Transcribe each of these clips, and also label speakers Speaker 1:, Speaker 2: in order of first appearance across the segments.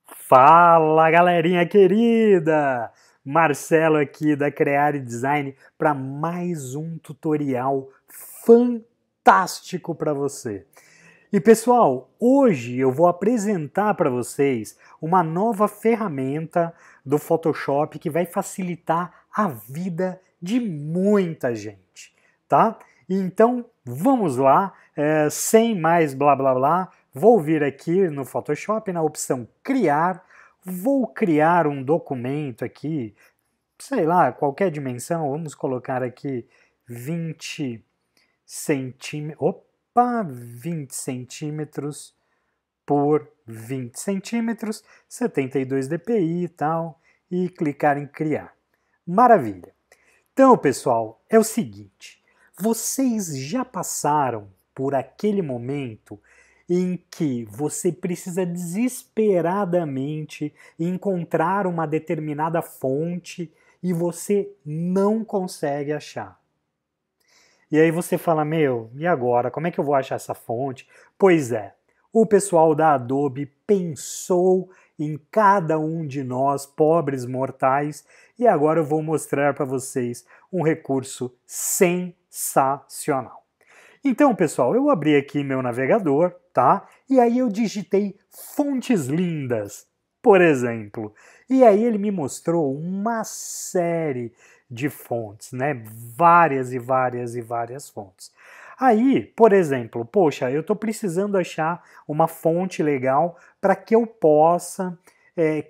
Speaker 1: Fala, galerinha querida! Marcelo aqui da Creare Design para mais um tutorial fantástico para você. E pessoal, hoje eu vou apresentar para vocês uma nova ferramenta do Photoshop que vai facilitar a vida de muita gente, tá? Então vamos lá, sem mais blá blá blá, vou vir aqui no Photoshop na opção Criar, vou criar um documento aqui, sei lá, qualquer dimensão, vamos colocar aqui 20 centímetros, 20 centímetros por 20 centímetros, 72 dpi e tal, e clicar em criar. Maravilha! Então, pessoal, é o seguinte, vocês já passaram por aquele momento em que você precisa desesperadamente encontrar uma determinada fonte e você não consegue achar? E aí você fala, meu, e agora? Como é que eu vou achar essa fonte? Pois é, o pessoal da Adobe pensou em cada um de nós, pobres mortais, e agora eu vou mostrar para vocês um recurso sensacional. Então, pessoal, eu abri aqui meu navegador, tá? E aí eu digitei fontes lindas, por exemplo. E aí ele me mostrou uma série de fontes, né? Várias e várias e várias fontes. Aí, por exemplo, poxa, eu estou precisando achar uma fonte legal para que eu possa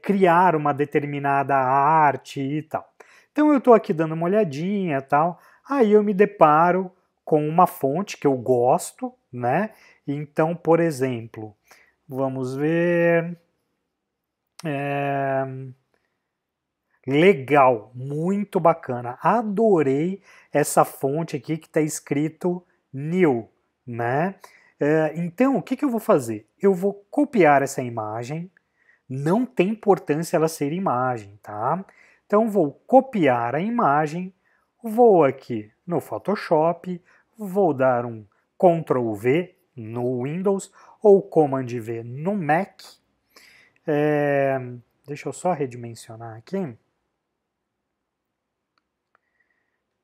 Speaker 1: criar uma determinada arte e tal. Então eu estou aqui dando uma olhadinha e tal, aí eu me deparo com uma fonte que eu gosto, né? Então, por exemplo, vamos ver... Legal, muito bacana. Adorei essa fonte aqui que está escrito New, né? Então, o que eu vou fazer? Eu vou copiar essa imagem, não tem importância ela ser imagem, tá? Então, vou copiar a imagem, vou aqui no Photoshop, vou dar um Ctrl V no Windows ou Command V no Mac. Deixa eu só redimensionar aqui,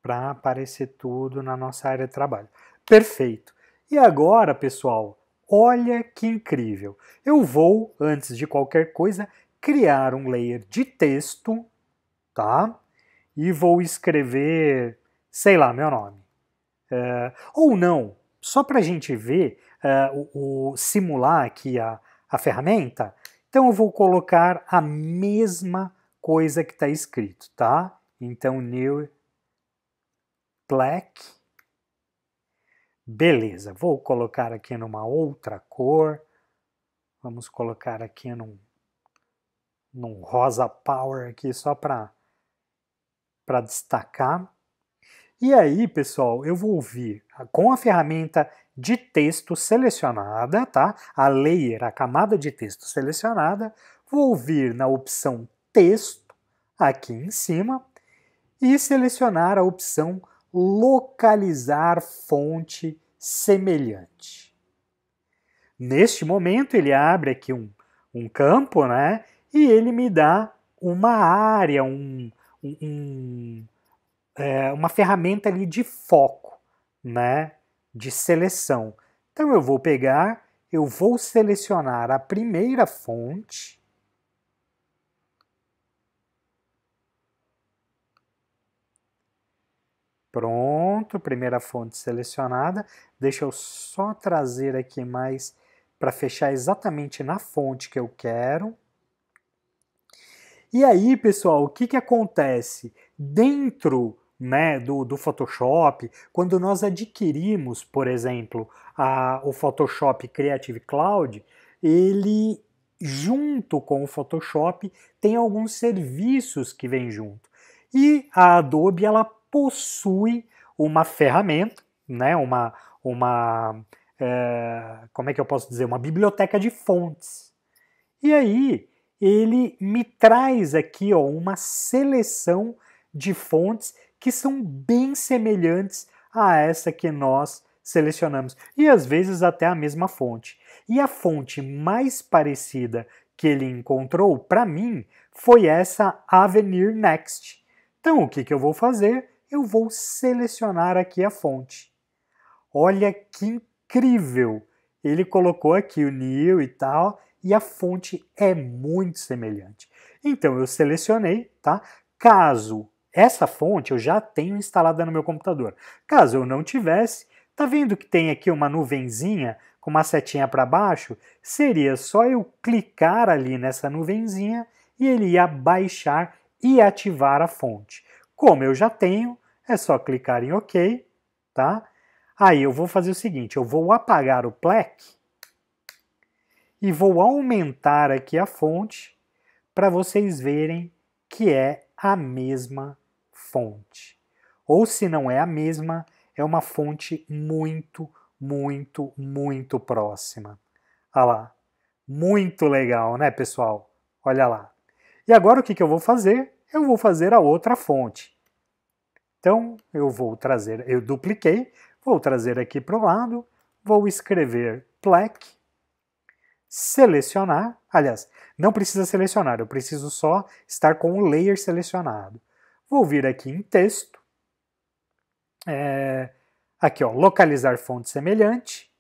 Speaker 1: para aparecer tudo na nossa área de trabalho. Perfeito! E agora, pessoal, olha que incrível! Eu vou, antes de qualquer coisa, criar um layer de texto, tá? E vou escrever, sei lá, meu nome. Ou não, só para a gente ver, simular aqui a ferramenta, então eu vou colocar a mesma coisa que está escrito, tá? Então, new black. Beleza, vou colocar aqui numa outra cor. Vamos colocar aqui num rosa power aqui só para destacar. E aí, pessoal, eu vou vir com a ferramenta de texto selecionada, tá? A layer, a camada de texto selecionada, vou vir na opção texto aqui em cima e selecionar a opção localizar fonte semelhante. Neste momento ele abre aqui um campo, né? E ele me dá uma área, uma ferramenta ali de foco, né? De seleção. Então eu vou pegar, eu vou selecionar a primeira fonte. Pronto, primeira fonte selecionada. Deixa eu só trazer aqui mais para fechar exatamente na fonte que eu quero. E aí, pessoal, o que acontece? Dentro, né, do Photoshop, quando nós adquirimos, por exemplo, o Photoshop Creative Cloud, ele, junto com o Photoshop, tem alguns serviços que vêm junto. E a Adobe, ela possui uma ferramenta, né, como é que eu posso dizer? Uma biblioteca de fontes. E aí, ele me traz aqui, ó, uma seleção de fontes que são bem semelhantes a essa que nós selecionamos. E às vezes até a mesma fonte. E a fonte mais parecida que ele encontrou, para mim, foi essa Avenir Next. Então, o que eu vou fazer? Eu vou selecionar aqui a fonte. Olha que incrível! Ele colocou aqui o New e tal, e a fonte é muito semelhante. Então, eu selecionei, tá? Caso essa fonte eu já tenho instalada no meu computador. Caso eu não tivesse, tá vendo que tem aqui uma nuvenzinha com uma setinha para baixo? Seria só eu clicar ali nessa nuvenzinha e ele ia baixar e ativar a fonte. Como eu já tenho, é só clicar em OK, tá? Aí eu vou fazer o seguinte, eu vou apagar o Plex e vou aumentar aqui a fonte para vocês verem que é a mesma fonte. Ou se não é a mesma, é uma fonte muito, muito, muito próxima. Olha lá. Muito legal, né, pessoal? Olha lá. E agora o que eu vou fazer? Eu vou fazer a outra fonte. Então, eu dupliquei, vou trazer aqui para o lado, vou escrever Plex, selecionar, aliás, não precisa selecionar, eu preciso só estar com o layer selecionado. Vou vir aqui em texto, aqui ó, localizar fonte semelhante,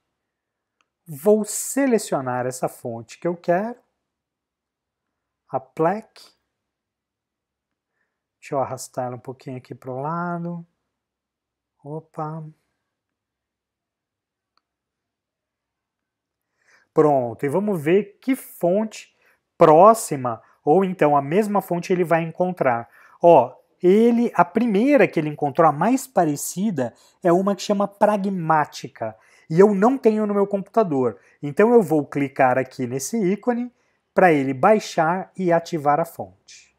Speaker 1: vou selecionar essa fonte que eu quero, a Plex, deixa eu arrastar ela um pouquinho aqui para o lado, opa, pronto, e vamos ver que fonte próxima, ou então a mesma fonte ele vai encontrar. Ó, a primeira que ele encontrou, a mais parecida, é uma que chama Pragmática, e eu não tenho no meu computador. Então eu vou clicar aqui nesse ícone para ele baixar e ativar a fonte.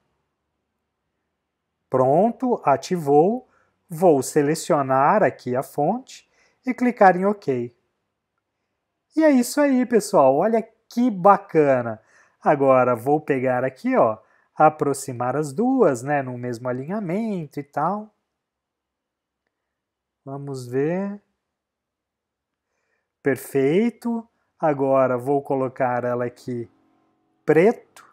Speaker 1: Pronto, ativou. Vou selecionar aqui a fonte e clicar em OK. E é isso aí, pessoal. Olha que bacana. Agora vou pegar aqui, ó, aproximar as duas, né, no mesmo alinhamento e tal. Vamos ver. Perfeito. Agora vou colocar ela aqui preto.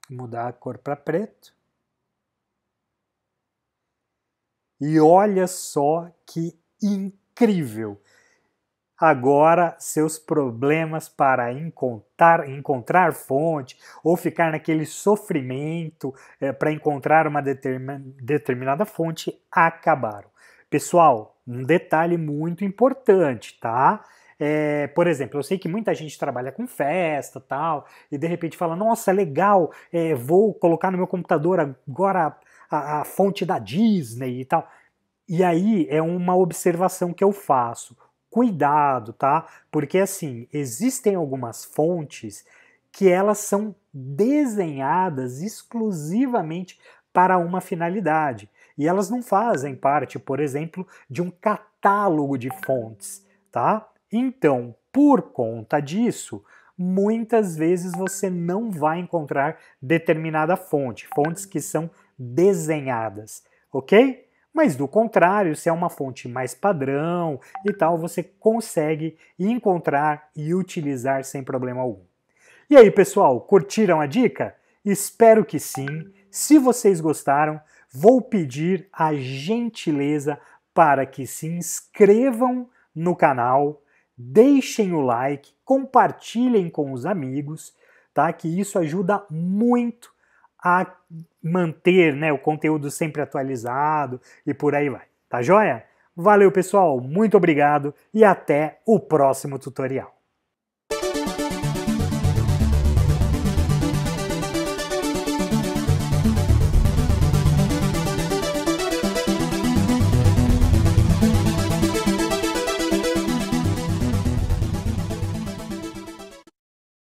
Speaker 1: Mudar a cor para preto. E olha só que incrível! Agora, seus problemas para encontrar fonte ou ficar naquele sofrimento para encontrar uma determinada fonte acabaram. Pessoal, um detalhe muito importante, tá? Por exemplo, eu sei que muita gente trabalha com festa tal, e de repente fala, nossa, legal, vou colocar no meu computador agora a fonte da Disney e tal. E aí é uma observação que eu faço. Cuidado, tá? Porque assim, existem algumas fontes que elas são desenhadas exclusivamente para uma finalidade. E elas não fazem parte, por exemplo, de um catálogo de fontes, tá? Então, por conta disso, muitas vezes você não vai encontrar determinada fonte, fontes que são desenhadas, ok? Mas do contrário, se é uma fonte mais padrão e tal, você consegue encontrar e utilizar sem problema algum. E aí, pessoal, curtiram a dica? Espero que sim. Se vocês gostaram, vou pedir a gentileza para que se inscrevam no canal, deixem o like, compartilhem com os amigos, tá? Que isso ajuda muito a manter, né, o conteúdo sempre atualizado e por aí vai. Tá joia? Valeu, pessoal, muito obrigado e até o próximo tutorial.